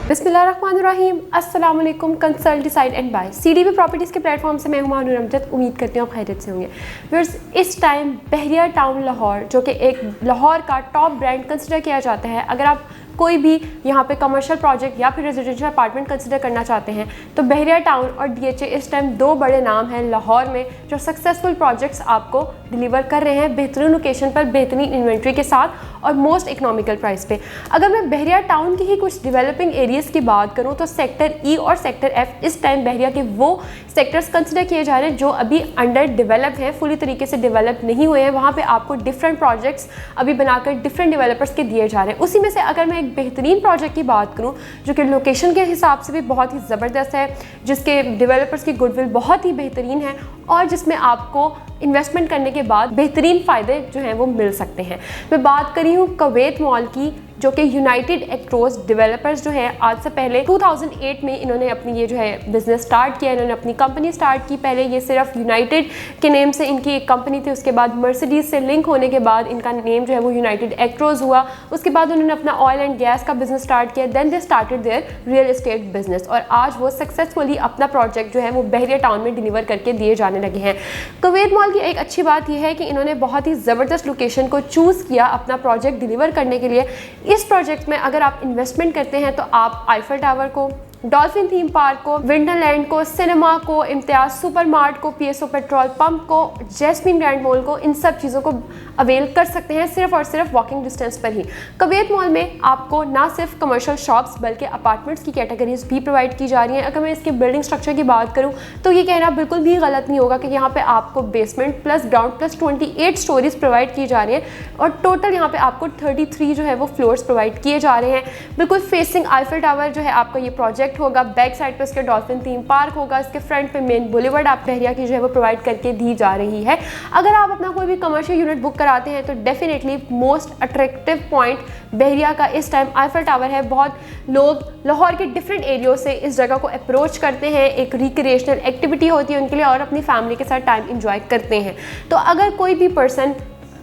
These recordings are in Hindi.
बिस्मिल्लाहिर्रहमानिर्रहीम, अस्सलाम वालेकुम। Consult decide and buy CDB properties के प्लेटफॉर्म से मैं हुमायूं अमजद उम्मीद करती हूँ आप खैरियत से होंगे। व्यूअर्स, इस टाइम बहरिया टाउन लाहौर, जो कि एक लाहौर का टॉप ब्रांड कंसिडर किया जाता है, अगर आप कोई भी यहाँ पे कमर्शियल प्रोजेक्ट या फिर रेजिडेंशियल अपार्टमेंट कंसिडर करना चाहते हैं तो बहरिया टाउन और DHA इस टाइम दो बड़े नाम हैं लाहौर में जो सक्सेसफुल प्रोजेक्ट्स आपको डिलीवर कर रहे हैं बेहतरीन लोकेशन पर, बेहतरीन इन्वेंट्री के साथ और मोस्ट इकोनॉमिकल प्राइस पे। अगर मैं बहरिया टाउन की ही कुछ डेवलपिंग एरियाज़ की बात करूँ तो सेक्टर E और सेक्टर F इस टाइम बहरिया के वो सेक्टर्स कंसिडर किए जा रहे हैं जो अभी अंडर डेवलप हैं, फुली तरीके से डेवलप नहीं हुए हैं। वहाँ पे आपको डिफरेंट प्रोजेक्ट्स अभी बनाकर डिफरेंट डेवलपर्स के दिए जा रहे हैं। उसी में से अगर मैं एक बेहतरीन प्रोजेक्ट की बात करूँ जो कि लोकेशन के हिसाब से भी बहुत ही ज़बरदस्त है, जिसके डेवलपर्स की गुडविल बहुत ही बेहतरीन है और जिसमें आपको इन्वेस्टमेंट करने के बाद बेहतरीन फ़ायदे जो हैं वो मिल सकते हैं। मैं बात कर रही हूँ कुवैत मॉल की, जो कि यूनाइटेड एक्ट्रोस डेवलपर्स जो है आज से पहले 2008 में इन्होंने अपनी ये जो है बिज़नेस स्टार्ट किया, इन्होंने अपनी कंपनी स्टार्ट की। पहले ये सिर्फ यूनाइटेड के नेम से इनकी एक कंपनी थी, उसके बाद मर्सिडीज़ से लिंक होने के बाद इनका नेम जो है वो यूनाइटेड एक्ट्रोस हुआ। उसके बाद उन्होंने अपना ऑयल एंड गैस का बिज़नेस स्टार्ट किया, then they started their real estate business और आज वो सक्सेसफुली अपना प्रोजेक्ट जो है वो बहरिया टाउन में डिलीवर करके दिए जाने लगे हैं। कुवैत मॉल की एक अच्छी बात यह है कि इन्होंने बहुत ही ज़बरदस्त लोकेशन को चूज़ किया अपना प्रोजेक्ट डिलीवर करने के लिए। इस प्रोजेक्ट में अगर आप इन्वेस्टमेंट करते हैं तो आप आईफल टावर को, डॉल्फिन थीम पार्क को, विंडरलैंड को, सिनेमा को, इम्तियाज़ सुपरमार्ट को, PSO पेट्रोल पंप को, जैस्मीन ग्रैंड मॉल को, इन सब चीज़ों को अवेल कर सकते हैं सिर्फ और सिर्फ वॉकिंग डिस्टेंस पर ही। कुवैत मॉल में आपको ना सिर्फ कमर्शियल शॉप्स बल्कि अपार्टमेंट्स की कैटेगरीज भी प्रोवाइड की जा रही हैं। अगर मैं इसके बिल्डिंग स्ट्रक्चर की बात करूँ तो ये कहना बिल्कुल भी गलत नहीं होगा कि यहाँ पे आपको basement plus ground plus 28 stories provide की जा रही हैं और टोटल यहाँ पे आपको 33 जो है वो फ्लोर्स प्रोवाइड किए जा रहे हैं। बिल्कुल फेसिंग आईफल टावर जो है आपका ये प्रोजेक्ट होगा, बैक साइड पे उसके डॉल्फिन थीम पार्क होगा, इसके फ्रंट पे मेन बुलेवर्ड आप बहरिया की जो है वो प्रोवाइड करके दी जा रही है। अगर आप अपना कोई भी कमर्शियल यूनिट बुक कराते हैं तो डेफिनेटली मोस्ट अट्रैक्टिव पॉइंट बहरिया का इस टाइम आईफल टावर है। बहुत लोग लाहौर के डिफरेंट एरियो से इस जगह को अप्रोच करते हैं, एक रिक्रिएशनल एक्टिविटी होती है उनके लिए और अपनी फैमिली के साथ टाइम इंजॉय करते हैं। तो अगर कोई भी पर्सन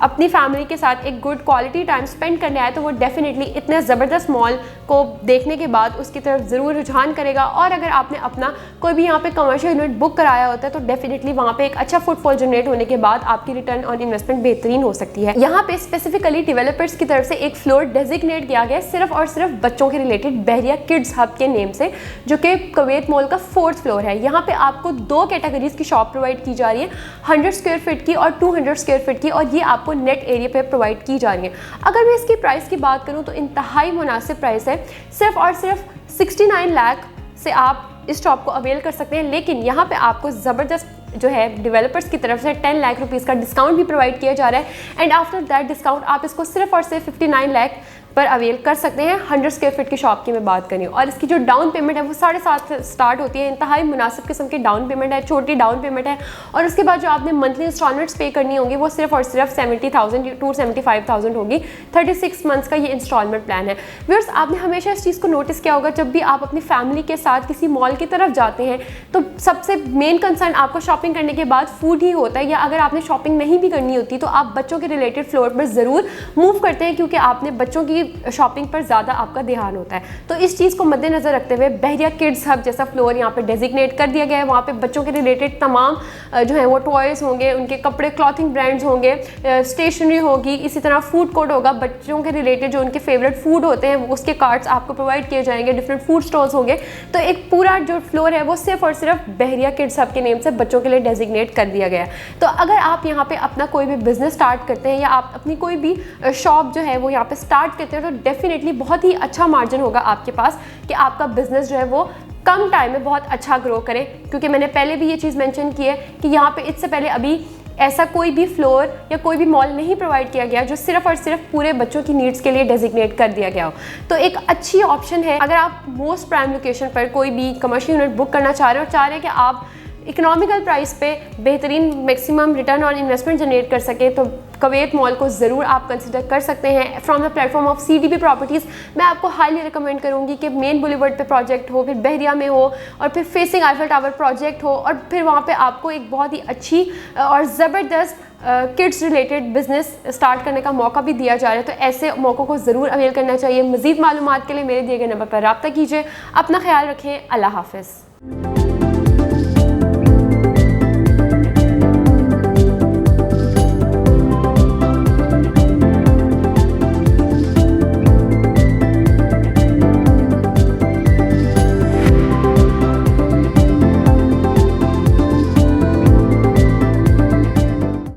अपनी फैमिली के साथ एक गुड क्वालिटी टाइम स्पेंड करने आए तो वो डेफिनेटली इतने ज़बरदस्त मॉल को देखने के बाद उसकी तरफ ज़रूर रुझान करेगा। और अगर आपने अपना कोई भी यहाँ पे कमर्शियल यूनिट बुक कराया होता है तो डेफिनेटली वहाँ पे एक अच्छा फुटफॉल जनरेट होने के बाद आपकी रिटर्न ऑन इन्वेस्टमेंट बेहतरीन हो सकती है। यहाँ पे स्पेसिफिकली डेवलपर्स की तरफ से एक फ्लोर डेजिग्नेट किया गया है सिर्फ और सिर्फ बच्चों के रिलेटेड बहरिया किड्स हब के नेम से, जो कि कुवैत मॉल का 4th फ्लोर है। यहाँ पे आपको 2 कैटेगरीज की शॉप प्रोवाइड की जा रही है, 100 स्क्वायर फीट की और 200 स्क्वायर फीट की, और ये आपको नेट एरिया पे प्रोवाइड की जा रही है। अगर मैं इसकी प्राइस की बात करूं तो इंतहाई मुनासिब प्राइस है, सिर्फ और सिर्फ 69 लाख से आप इस शॉप को अवेल कर सकते हैं। लेकिन यहाँ पे आपको ज़बरदस्त जो है डेवलपर्स की तरफ से 10 लाख रुपीज़ का डिस्काउंट भी प्रोवाइड किया जा रहा है एंड आफ्टर दैट डिस्काउंट आप इसको सिर्फ और सिर्फ 59 लाख पर अवेल कर सकते हैं। 100 स्क्वायर फीट की शॉप की मैं बात करी और इसकी जो डाउन पेमेंट है वो 7.5 से स्टार्ट होती है। इंतहाई मुनासिब किस्म की डाउन पेमेंट है, छोटी डाउन पेमेंट है और उसके बाद जो आपने मंथली इंस्टॉलमेंट्स पे करनी होंगी वो सिर्फ और सिर्फ 70,000 टू 75,000 होगी। 36 मंथ्स का ये इंस्टॉलमेंट प्लान है। व्यूअर्स, आपने हमेशा इस चीज़ को नोटिस किया होगा जब भी आप अपनी फैमिली के साथ किसी मॉल की तरफ जाते हैं तो सबसे मेन कंसर्न आपको शॉपिंग करने के बाद फूड ही होता है, या अगर आपने शॉपिंग नहीं भी करनी होती तो आप बच्चों के रिलेटेड फ्लोर पर ज़रूर मूव करते हैं क्योंकि आपने बच्चों की शॉपिंग पर ज़्यादा आपका ध्यान होता है। तो इस चीज़ को मद्देनज़र रखते हुए बहरिया किड्स हब जैसा फ्लोर यहाँ पे डेजिग्नेट कर दिया गया है। वहाँ पे बच्चों के रिलेटेड तमाम जो है वो टॉयज़ होंगे, उनके कपड़े, क्लॉथिंग ब्रांड्स होंगे, स्टेशनरी होगी, इसी तरह फूड कोर्ट होगा। बच्चों के रिलेटेड जो उनके फेवरेट फूड होते हैं उसके कार्ड्स आपको प्रोवाइड किए जाएंगे, डिफरेंट फूड स्टॉल्स होंगे। तो एक पूरा जो फ्लोर है वो सिर्फ और सिर्फ बहरिया किड्स हब के नेम से बच्चों के लिए डेजिग्नेट कर दिया गया है। तो अगर आप यहाँ पे अपना कोई भी बिजनेस स्टार्ट करते हैं या आप अपनी कोई भी शॉप जो है वो यहाँ पे स्टार्ट करते हैं तो डेफिनेटली बहुत ही अच्छा मार्जिन होगा आपके पास कि आपका बिजनेस जो है वो कम टाइम में बहुत अच्छा ग्रो करे। क्योंकि मैंने पहले भी ये चीज़ मेंशन की है कि यहाँ पे इससे पहले अभी ऐसा कोई भी फ्लोर या कोई भी मॉल नहीं प्रोवाइड किया गया जो सिर्फ और सिर्फ पूरे बच्चों की नीड्स के लिए डेजिग्नेट कर दिया गया हो। तो एक अच्छी ऑप्शन है अगर आप मोस्ट प्राइम लोकेशन पर कोई भी कमर्शियल यूनिट बुक करना चाह रहे हो और चाह रहे हैं कि आप इकोनॉमिकल प्राइस पे बेहतरीन maximum return on investment generate कर सके तो कुवैत मॉल को ज़रूर आप कंसिडर कर सकते हैं from the platform of CDB properties. मैं आपको हाईली रिकमेंड करूँगी कि मेन बुलेवर्ड पे प्रोजेक्ट हो, फिर बहरिया में हो, और फिर फेसिंग आईफल टावर प्रोजेक्ट हो, और फिर वहाँ पे आपको एक बहुत ही अच्छी और ज़बरदस्त किड्स रिलेटेड बिजनेस स्टार्ट करने का मौका भी दिया जा रहा है। तो ऐसे मौक़ों को ज़रूर अवेल करना चाहिए। मज़ीद मालूमात के लिए मेरे दिए गए नंबर पर रब्ता कीजिए। अपना ख्याल रखें। अल्लाह हाफ़िज़।